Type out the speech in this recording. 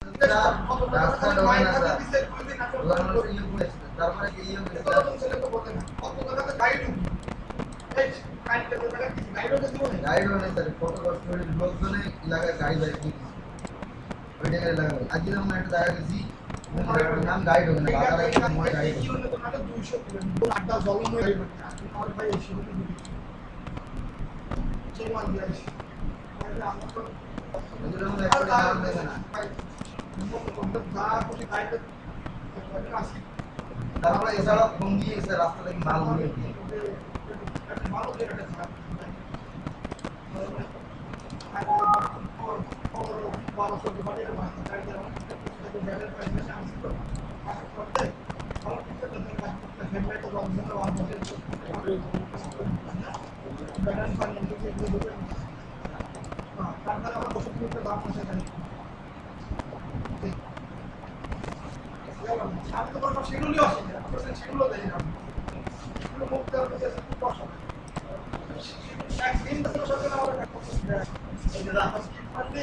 রাস্তা ডোবে না স্যার প্রধান হচ্ছে ইয়ে করেছে তার মানে কি ইয়ে করেছে গাইড হলে স্যার ফটো কষ্ট লোকজনে এলাকায় গাইড হয় কি ওই জায়গায় লাগাবে আজকে আমরা একটা জায়গা গেছি নাম গাইড হবে না বাজারে একটা মই গাইড হবে 200 কিলো আড্ডা জলম হয়ে যাবে আর ভাই এই শুরু করে যে মান দিয়ে আসে আমরা তো এগুলো মধ্যে একটা নাম দেবে না তারপরে এছাড়াও ফোন দিয়ে এসে রাস্তা থেকে মাল নিয়ে দিয়ে আমি তো কোনো শিডিউলই আসে না শিডিউলও দেয় না শিডিউল মুক্ত করতে আছে খুব কষ্ট একদিন তো সকালে আমরা এই যে রাস্তা স্কিপ করলে